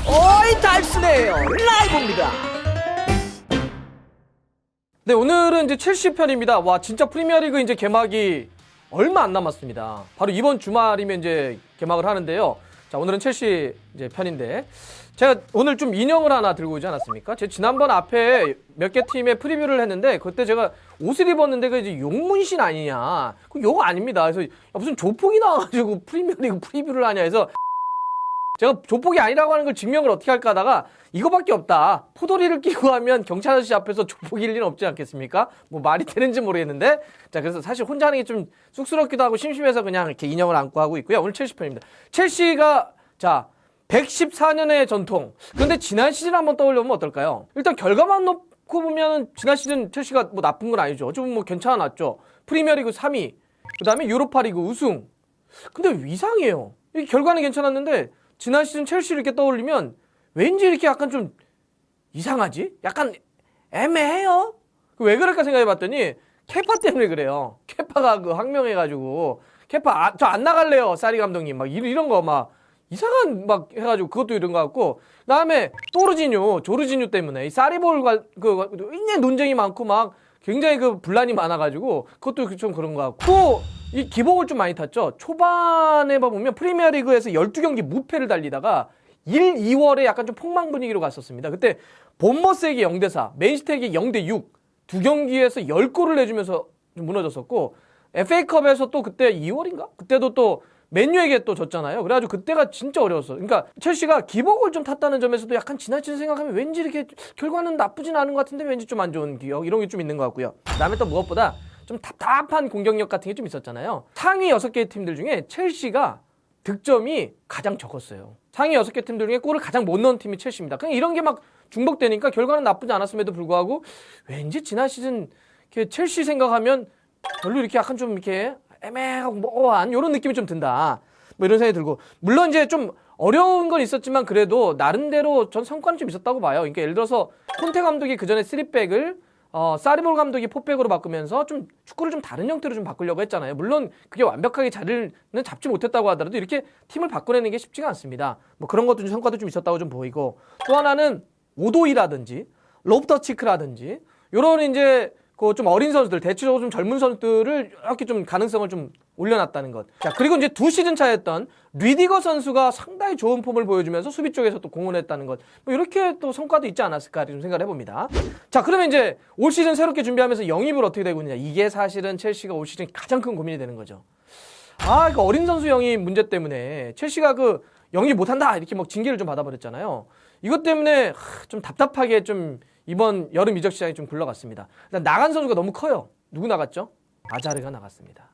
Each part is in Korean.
어이 달스네요 라이브입니다. 네, 오늘은 이제 첼시 편입니다. 와, 진짜 프리미어리그 이제 개막이 얼마 안 남았습니다. 바로 이번 주말이면 이제 개막을 하는데요. 자, 오늘은 첼시 이제 편인데 제가 오늘 좀 인형을 하나 들고 오지 않았습니까? 제가 지난번 앞에 몇 개 팀의 프리뷰를 했는데 그때 제가 옷을 입었는데 그 이제 용문신 아니냐? 그 요거 아닙니다. 그래서 야, 무슨 조폭이 나와가지고 프리미어리그 프리뷰를 하냐 해서 제가 조폭이 아니라고 하는 걸 증명을 어떻게 할까 하다가 이거밖에 없다. 포도리를 끼고 하면 경찰 아저씨 앞에서 조폭일 리는 없지 않겠습니까? 뭐 말이 되는지 모르겠는데 자, 그래서 사실 혼자 하는 게 좀 쑥스럽기도 하고 심심해서 그냥 이렇게 인형을 안고 하고 있고요. 오늘 첼시 편입니다. 첼시가 자 114년의 전통. 그런데 지난 시즌 한번 떠올려보면 어떨까요? 일단 결과만 놓고 보면 지난 시즌 첼시가 뭐 나쁜 건 아니죠. 좀 뭐 괜찮았죠. 프리미어리그 3위, 그 다음에 유로파리그 우승. 근데 이상해요. 이 결과는 괜찮았는데 지난 시즌 첼시를 이렇게 떠올리면 왠지 이렇게 약간 좀 이상하지? 약간 애매해요? 왜 그럴까 생각해봤더니 케파 때문에 그래요. 케파가 그 항명해가지고 케파 저 안 나갈래요 사리 감독님 막 이런 거 막 이상한 막 해가지고 그것도 이런 거 같고 그다음에 조르지뉴 때문에 이 사리볼과 그 굉장히 논쟁이 많고 막 굉장히 그 분란이 많아가지고 그것도 좀 그런 거 같고 이 기복을 좀 많이 탔죠. 초반에 보면 프리미어리그에서 12경기 무패를 달리다가 1, 2월에 약간 좀 폭망 분위기로 갔었습니다. 그때 본머스에게 0대4, 맨시티에게 0대6 두 경기에서 10골을 내주면서 좀 무너졌었고 FA컵에서 또 그때 2월인가? 그때도 또 맨유에게 또 졌잖아요. 그래가지고 그때가 진짜 어려웠어. 그러니까 첼시가 기복을 좀 탔다는 점에서도 약간 지난 시즌 생각하면 왠지 이렇게 결과는 나쁘진 않은 것 같은데 왠지 좀 안 좋은 기억 이런 게 좀 있는 것 같고요. 그다음에 또 무엇보다 좀 답답한 공격력 같은 게 좀 있었잖아요. 상위 6개 팀들 중에 첼시가 득점이 가장 적었어요. 상위 6개 팀들 중에 골을 가장 못 넣은 팀이 첼시입니다. 그냥 이런 게 막 중복되니까 결과는 나쁘지 않았음에도 불구하고 왠지 지난 시즌 첼시 생각하면 별로 이렇게 약간 좀 이렇게 애매하고 뭐한 이런 느낌이 좀 든다. 뭐 이런 생각이 들고 물론 이제 좀 어려운 건 있었지만 그래도 나름대로 전 성과는 좀 있었다고 봐요. 그러니까 예를 들어서 콘테 감독이 그 전에 3백을 사리볼 감독이 4백으로 바꾸면서 좀 축구를 좀 다른 형태로 좀 바꾸려고 했잖아요. 물론 그게 완벽하게 자리는 잡지 못했다고 하더라도 이렇게 팀을 바꿔내는 게 쉽지가 않습니다. 뭐 그런 것도 좀 성과도 좀 있었다고 좀 보이고 또 하나는 오도이라든지 롭터치크라든지 요런 이제 그 좀 어린 선수들, 대체적으로 좀 젊은 선수들을 이렇게 좀 가능성을 좀 올려놨다는 것. 자, 그리고 이제 2시즌 차였던 리디거 선수가 상당히 좋은 폼을 보여주면서 수비 쪽에서 또 공헌했다는 것. 뭐 이렇게 또 성과도 있지 않았을까 좀 생각을 해봅니다. 자, 그러면 이제 올 시즌 새롭게 준비하면서 영입을 어떻게 되고 있느냐. 이게 사실은 첼시가 올 시즌 가장 큰 고민이 되는 거죠. 그 어린 선수 영입 문제 때문에 첼시가 그 영입 못한다 이렇게 막 징계를 좀 받아버렸잖아요. 이것 때문에 좀 답답하게 좀 이번 여름 이적 시장이 좀 굴러갔습니다. 일단 나간 선수가 너무 커요. 누구 나갔죠? 아자르가 나갔습니다.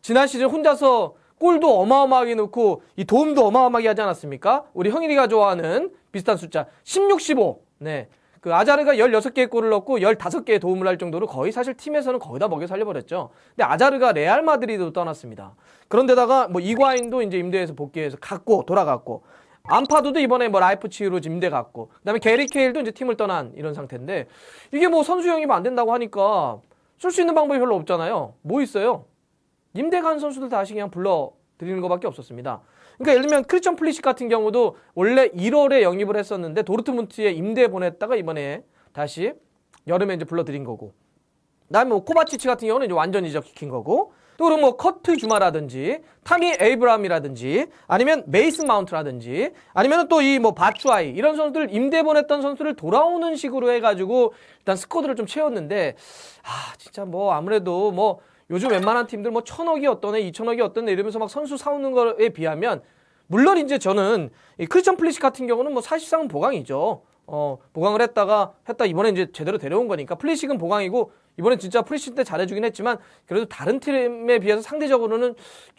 지난 시즌 혼자서 골도 어마어마하게 넣고 이 도움도 어마어마하게 하지 않았습니까? 우리 형일이가 좋아하는 비슷한 숫자 16, 15. 네. 그 아자르가 16개의 골을 넣고 15개의 도움을 할 정도로 거의 사실 팀에서는 거의 다 먹여 살려버렸죠. 근데 아자르가 레알 마드리드로 떠났습니다. 그런데다가 뭐 이과인도 이제 임대해서 복귀해서 돌아갔고 암파도도 이번에 뭐 라이프치히로 임대 갔고 그다음에 게리 케일도 이제 팀을 떠난 이런 상태인데 이게 뭐 선수 영입 안 된다고 하니까 쓸 수 있는 방법이 별로 없잖아요. 뭐 있어요? 임대 간 선수들 다시 그냥 불러들이는 것밖에 없었습니다. 그러니까 예를 들면 크리스천 플리식 같은 경우도 원래 1월에 영입을 했었는데 도르트문트에 임대 보냈다가 이번에 다시 여름에 이제 불러들인 거고 그다음에 뭐 코바치치 같은 경우는 이제 완전 이적시킨 거고 또 그럼 뭐 커트 주마라든지 타미 에이브람이라든지 아니면 메이슨 마운트라든지 아니면 또 이 뭐 바추아이 이런 선수들 임대 보냈던 선수를 돌아오는 식으로 해가지고 일단 스쿼드를 좀 채웠는데 진짜 뭐 아무래도 뭐 요즘 웬만한 팀들 뭐 1,000억이 어떠네 2,000억이 어떠네 이러면서 막 선수 사오는 거에 비하면 물론 이제 저는 이 크리스천 플리식 같은 경우는 뭐 사실상은 보강이죠. 보강을 했다 이번에 이제 제대로 데려온 거니까 플리식은 보강이고 이번엔 진짜 프리시즌 때 잘해주긴 했지만 그래도 다른 팀에 비해서 상대적으로는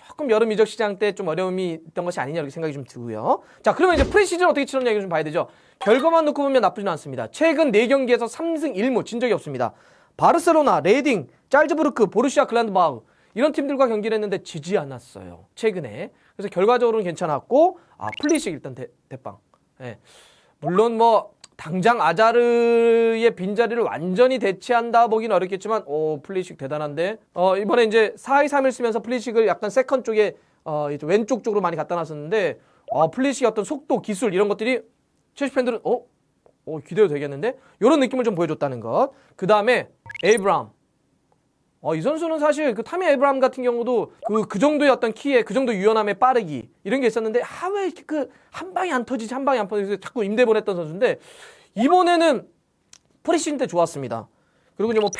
조금 여름 이적 시장 때 좀 어려움이 있던 것이 아니냐 이렇게 생각이 좀 들고요. 자, 그러면 이제 프리시즌 어떻게 치렀냐 이거 좀 봐야 되죠. 결과만 놓고 보면 나쁘진 않습니다. 최근 4경기에서 3승 1무 진 적이 없습니다. 바르셀로나, 레딩, 짤즈부르크, 보르시아 글란드바흐 이런 팀들과 경기를 했는데 지지 않았어요. 최근에. 그래서 결과적으로는 괜찮았고 플리식 일단 대빵. 네. 물론 뭐 당장 아자르의 빈자리를 완전히 대체한다 보기는 어렵겠지만 플리식 대단한데 이번에 이제 4-2-3-1 쓰면서 플리식을 약간 세컨 쪽에 왼쪽 쪽으로 많이 갖다 놨었는데 플리식의 어떤 속도, 기술 이런 것들이 첼시 팬들은 기대도 되겠는데? 이런 느낌을 좀 보여줬다는 것. 그 다음에 에이브람. 이 선수는 사실 그 타미 에이브람 같은 경우도 그 정도의 어떤 키에 그 정도 유연함의 빠르기 이런 게 있었는데 왜 이렇게 한 방이 안 터지지 한 방이 안 터지지 자꾸 임대 보냈던 선수인데 이번에는 프리시즌 때 좋았습니다. 그리고 이제 뭐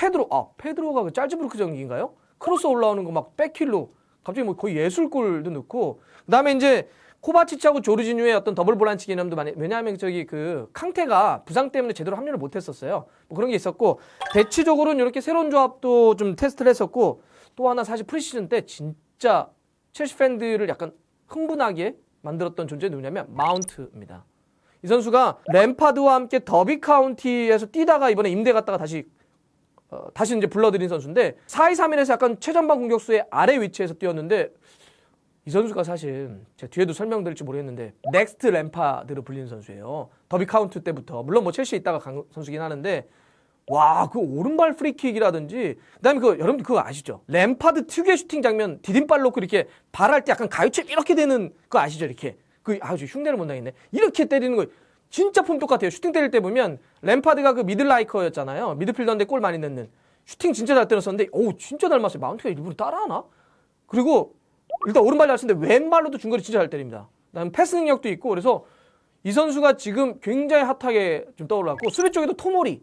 페드로가 그 짤즈부르크 경기인가요? 크로스 올라오는 거 막 백힐로 갑자기 뭐 거의 예술골도 넣고 그다음에 이제 코바치치하고 조르지뉴의 어떤 더블 볼란치 개념도 많이 왜냐하면 캉테가 부상 때문에 제대로 합류를 못했었어요. 뭐 그런 게 있었고 대치적으로는 이렇게 새로운 조합도 좀 테스트를 했었고 또 하나 사실 프리시즌 때 진짜 첼시 팬들을 약간 흥분하게 만들었던 존재는 누구냐면 마운트입니다. 이 선수가 램파드와 함께 더비 카운티에서 뛰다가 이번에 임대 갔다가 다시 이제 불러들인 선수인데 4-2-3-1에서 약간 최전방 공격수의 아래 위치에서 뛰었는데 이 선수가 사실 제가 뒤에도 설명드릴지 모르겠는데 넥스트 램파드로 불리는 선수예요. 더비 카운트 때부터 물론 뭐 첼시에 있다가 간 선수긴 하는데 그 오른발 프리킥이라든지 그다음에 여러분들 그거 아시죠? 램파드 특유의 슈팅 장면 디딤발 놓고 이렇게 발할 때 약간 가위채 이렇게 되는 거 아시죠? 이렇게 아주 흉내를 못 나겠네. 이렇게 때리는 거 진짜 폼 똑같아요. 슈팅 때릴 때 보면 램파드가 그 미들라이커였잖아요. 미드필더인데 골 많이 넣는 슈팅 진짜 잘 때렸었는데 진짜 닮았어요. 마운트가 일부러 따라하나? 그리고 일단 오른발 잘 쓰는데 왼발로도 중거리 진짜 잘 때립니다. 그다음에 패스 능력도 있고 그래서 이 선수가 지금 굉장히 핫하게 좀 떠올랐고 수비 쪽에도 토모리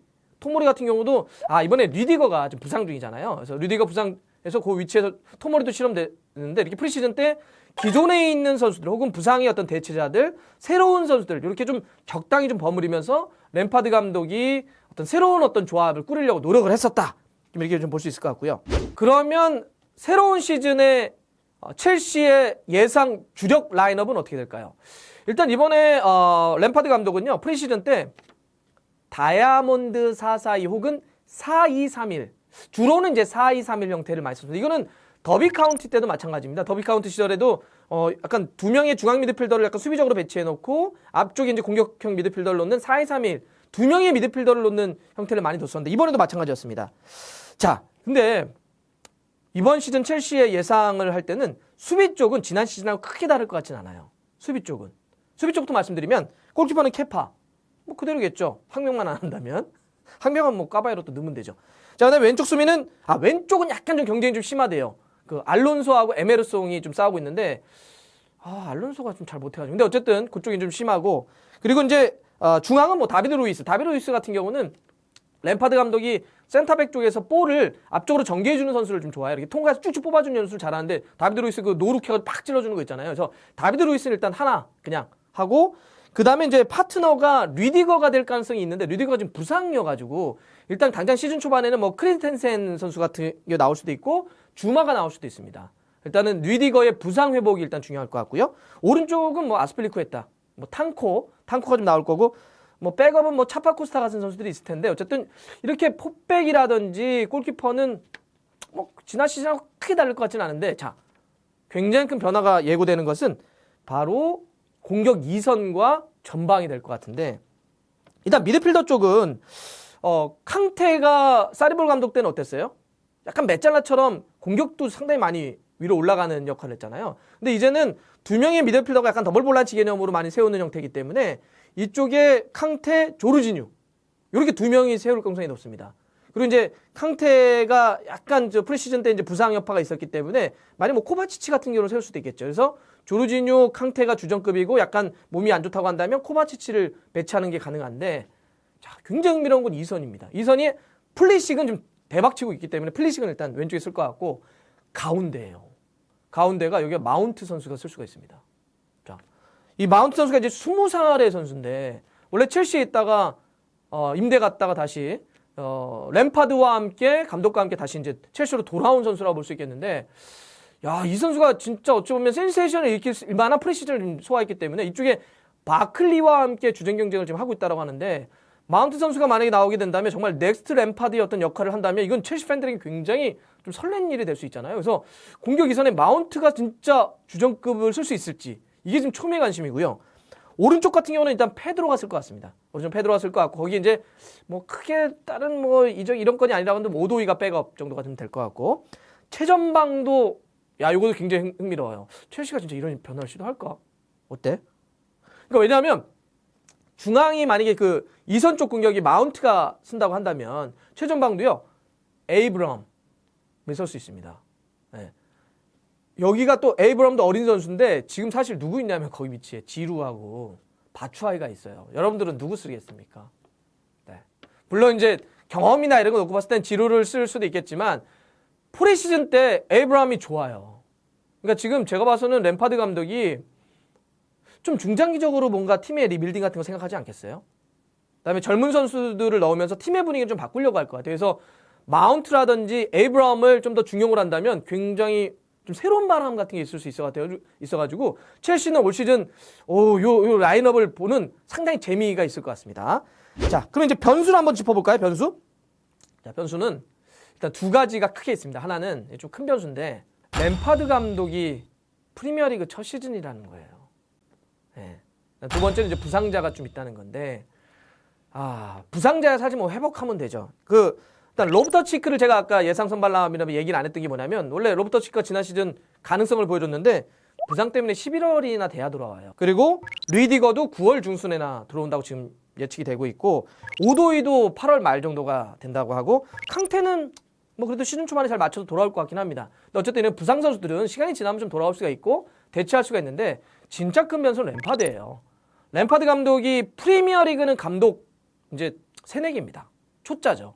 같은 경우도 이번에 류디거가 좀 부상 중이잖아요. 그래서 류디거 부상에서 그 위치에서 토모리도 실험되는데 이렇게 프리시즌 때 기존에 있는 선수들 혹은 부상의 어떤 대체자들 새로운 선수들 이렇게 좀 적당히 좀 버무리면서 램파드 감독이 어떤 새로운 어떤 조합을 꾸리려고 노력을 했었다. 이렇게 좀 볼 수 있을 것 같고요. 그러면 새로운 시즌에 첼시의 예상 주력 라인업은 어떻게 될까요? 일단 이번에 램파드 감독은요. 프리시즌 때 다이아몬드 442 혹은 4231 주로는 이제 4231 형태를 많이 썼습니다. 이거는 더비 카운티 때도 마찬가지입니다. 더비 카운티 시절에도 약간 두 명의 중앙 미드필더를 약간 수비적으로 배치해 놓고 앞쪽에 이제 공격형 미드필더를 놓는 4231 두 명의 미드필더를 놓는 형태를 많이 뒀었는데 이번에도 마찬가지였습니다. 자, 근데 이번 시즌 첼시의 예상을 할 때는 수비 쪽은 지난 시즌하고 크게 다를 것 같진 않아요. 수비 쪽부터 말씀드리면 골키퍼는 케파 뭐 그대로겠죠. 한 명만 안 한다면 한 명은 뭐 까바이로 또 넣으면 되죠. 자, 그다음에 왼쪽 수비는 왼쪽은 약간 좀 경쟁이 좀 심하대요. 알론소하고 에메르송이 좀 싸우고 있는데 알론소가 좀 잘 못해가지고 근데 어쨌든 그쪽이 좀 심하고 그리고 이제 중앙은 뭐 다비드 루이스 같은 경우는 램파드 감독이 센터백 쪽에서 볼을 앞쪽으로 전개해주는 선수를 좀 좋아해요. 이렇게 통과해서 쭉쭉 뽑아주는 연수를 잘하는데 다비드 루이스 노룩해가지고 팍 찔러주는 거 있잖아요. 그래서 다비드 루이스는 일단 하나 그냥 하고 그 다음에 이제 파트너가 류디거가 될 가능성이 있는데 류디거가 지금 부상이어가지고 일단 당장 시즌 초반에는 뭐 크리스텐센 선수 같은 게 나올 수도 있고 주마가 나올 수도 있습니다. 일단은 류디거의 부상 회복이 일단 중요할 것 같고요. 오른쪽은 뭐 아스필리쿠에타, 뭐 탕코가 좀 나올 거고 뭐 백업은 뭐 차파코스타 같은 선수들이 있을 텐데 어쨌든 이렇게 포백이라든지 골키퍼는 뭐 지난 시즌하고 크게 다를 것 같지는 않은데 자 굉장히 큰 변화가 예고되는 것은 바로 공격 2선과 전방이 될 것 같은데 일단 미드필더 쪽은 캉테가 사리볼 감독 때는 어땠어요? 약간 메잘라처럼 공격도 상당히 많이 위로 올라가는 역할을 했잖아요. 근데 이제는 두 명의 미드필더가 약간 더블 볼란치 개념으로 많이 세우는 형태이기 때문에 이쪽에 캉테, 조르지뉴 이렇게 두 명이 세울 가능성이 높습니다. 그리고 이제 캉테가 약간 프리시즌 때 이제 부상 여파가 있었기 때문에 만약 뭐 코바치치 같은 경우를 세울 수도 있겠죠. 그래서 조르지뉴, 캉테가 주전급이고 약간 몸이 안 좋다고 한다면 코바치치를 배치하는 게 가능한데 자, 굉장히 흥미로운 건 2선입니다. 2선이 플리식은 좀 대박치고 있기 때문에 플리식은 일단 왼쪽에 쓸 것 같고 가운데예요. 가운데가 여기가 마운트 선수가 쓸 수가 있습니다. 자, 이 마운트 선수가 이제 20살의 선수인데 원래 첼시에 있다가 임대 갔다가 다시 램파드와 함께 감독과 함께 다시 이제 첼시로 돌아온 선수라고 볼 수 있겠는데 이 선수가 진짜 어찌 보면 센세이션을 일으킬 만한 프리시즌을 좀 소화했기 때문에 이쪽에 바클리와 함께 주전 경쟁을 지금 하고 있다고 하는데 마운트 선수가 만약에 나오게 된다면 정말 넥스트 램파드의 어떤 역할을 한다면 이건 첼시 팬들에게 굉장히 좀 설레는 일이 될 수 있잖아요. 그래서 공격 이선에 마운트가 진짜 주전급을 쓸 수 있을지 이게 지금 초미의 관심이고요. 오른쪽 같은 경우는 일단 페드로가 쓸 것 같습니다. 오른쪽 페드로가 쓸 것 같고 거기 이제 뭐 크게 다른 뭐 이런 건이 아니라고 하는데 오도이가 백업 정도가 좀 될 것 같고 최전방도 이것도 굉장히 흥미로워요. 첼시가 진짜 이런 변화를 시도할까? 어때? 그러니까 왜냐하면 중앙이 만약에 그 이선 쪽 공격이 마운트가 쓴다고 한다면 최전방도요 에이브럼이 설 수 있습니다. 네. 여기가 또 에이브럼도 어린 선수인데 지금 사실 누구 있냐면 거기 위치에 지루하고 바추아이가 있어요. 여러분들은 누구 쓰겠습니까? 네. 물론 이제 경험이나 이런 거 놓고 봤을 땐 지루를 쓸 수도 있겠지만 프리시즌 때 에이브럼이 좋아요. 그러니까 지금 제가 봐서는 램파드 감독이 좀 중장기적으로 뭔가 팀의 리빌딩 같은 거 생각하지 않겠어요? 그다음에 젊은 선수들을 넣으면서 팀의 분위기를 좀 바꾸려고 할 것 같아요. 그래서 마운트라든지 에이브럼을 좀 더 중용을 한다면 굉장히 좀 새로운 바람 같은 게 있을 수 있어가지고 첼시는 올 시즌 요 라인업을 보는 상당히 재미가 있을 것 같습니다. 자, 그럼 이제 변수를 한번 짚어볼까요? 변수? 자, 변수는 일단 두 가지가 크게 있습니다. 하나는 좀 큰 변수인데 램파드 감독이 프리미어리그 첫 시즌이라는 거예요. 네. 두 번째는 이제 부상자가 좀 있다는 건데 부상자야 사실 뭐 회복하면 되죠. 일단 로브터치크를 제가 아까 예상 선발람이라고 얘기를 안 했던 게 뭐냐면 원래 로브터치크가 지난 시즌 가능성을 보여줬는데 부상 때문에 11월이나 돼야 돌아와요. 그리고 리디거도 9월 중순에나 들어온다고 지금 예측이 되고 있고 오도이도 8월 말 정도가 된다고 하고 캉테는 뭐 그래도 시즌 초반에 잘 맞춰서 돌아올 것 같긴 합니다. 근데 어쨌든 이런 부상 선수들은 시간이 지나면 좀 돌아올 수가 있고 대체할 수가 있는데 진짜 큰 변수는 램파드예요. 램파드 감독이 프리미어리그는 감독 이제 새내기입니다. 초짜죠.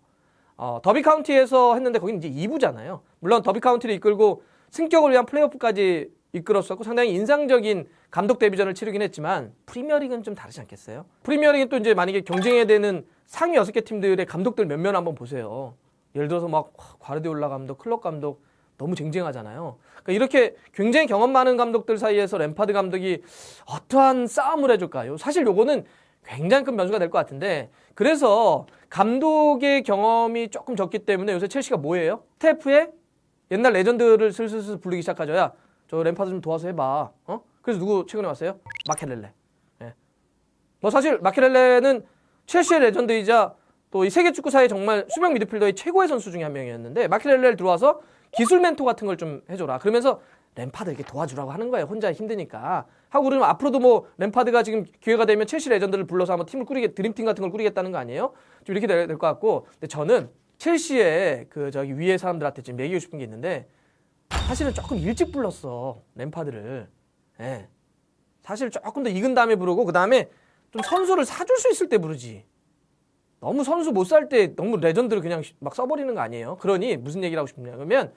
더비 카운티에서 했는데 거기는 이제 2부잖아요. 물론 더비 카운티를 이끌고 승격을 위한 플레이오프까지 이끌었었고 상당히 인상적인 감독 데뷔전을 치르긴 했지만 프리미어리그는 좀 다르지 않겠어요? 프리미어리그는 또 이제 만약에 경쟁해야 되는 상위 6개 팀들의 감독들 몇 명 한번 보세요. 예를 들어서 막 과르디올라 감독, 클럽 감독 너무 쟁쟁하잖아요. 그러니까 이렇게 굉장히 경험 많은 감독들 사이에서 램파드 감독이 어떠한 싸움을 해줄까요? 사실 요거는 굉장히 큰 변수가 될 것 같은데 그래서 감독의 경험이 조금 적기 때문에 요새 첼시가 뭐예요? 스태프에 옛날 레전드를 슬슬 부르기 시작하죠. 야, 저 램파드 좀 도와서 해봐. 그래서 누구 최근에 왔어요? 마켈렐레. 예. 뭐 사실 마켈렐레는 첼시의 레전드이자 또 이 세계 축구사의 정말 수명 미드필더의 최고의 선수 중에 한 명이었는데 마켈렐레를 들어와서 기술 멘토 같은 걸 좀 해줘라. 그러면서 램파드 이렇게 도와주라고 하는 거예요. 혼자 힘드니까. 하고 그러면 앞으로도 뭐 램파드가 지금 기회가 되면 첼시 레전드를 불러서 한번 팀을 드림팀 같은 걸 꾸리겠다는 거 아니에요? 좀 이렇게 될 것 같고. 근데 저는 첼시의 저기 위에 사람들한테 지금 얘기하고 싶은 게 있는데 사실은 조금 일찍 불렀어. 램파드를. 예. 사실 조금 더 익은 다음에 부르고 그 다음에 좀 선수를 사줄 수 있을 때 부르지. 너무 선수 못 살 때 너무 레전드를 그냥 막 써버리는 거 아니에요? 그러니 무슨 얘기를 하고 싶냐면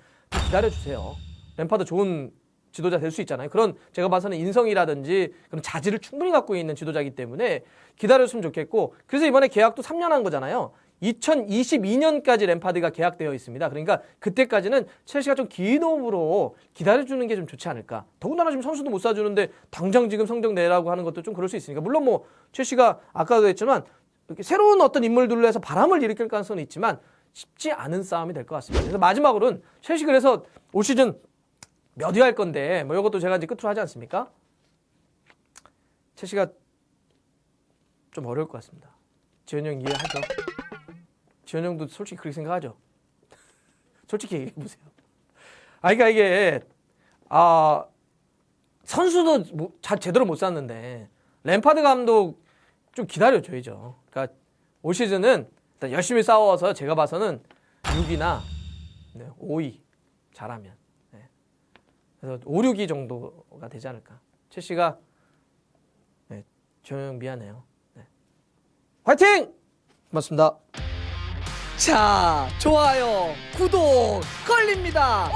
기다려주세요. 램파드 좋은 지도자 될 수 있잖아요. 그런 제가 봐서는 인성이라든지 그런 자질을 충분히 갖고 있는 지도자이기 때문에 기다렸으면 좋겠고 그래서 이번에 계약도 3년 한 거잖아요. 2022년까지 램파드가 계약되어 있습니다. 그러니까 그때까지는 첼시가 좀 긴 호흡으로 기다려주는 게 좀 좋지 않을까. 더군다나 지금 선수도 못 사주는데 당장 지금 성적 내라고 하는 것도 좀 그럴 수 있으니까 물론 뭐 첼시가 아까도 했지만 이렇게 새로운 어떤 인물들로 해서 바람을 일으킬 가능성은 있지만 쉽지 않은 싸움이 될 것 같습니다. 그래서 마지막으로는 첼시 그래서 올 시즌 몇 위 할 건데 뭐 이것도 제가 이제 끝으로 하지 않습니까? 첼시가 좀 어려울 것 같습니다. 지현 형 이해하죠? 지현 형도 솔직히 그렇게 생각하죠? 솔직히 얘기해보세요. 그러니까 이게 선수도 제대로 못 샀는데 램파드 감독 좀 기다려줘야죠. 그러니까 올 시즌은 일단 열심히 싸워서 제가 봐서는 6위나 5위 잘하면 그래서 5, 6위 정도가 되지 않을까. 첼시가 지현 형 미안해요. 화이팅! 고맙습니다. 자, 좋아요, 구독 걸립니다.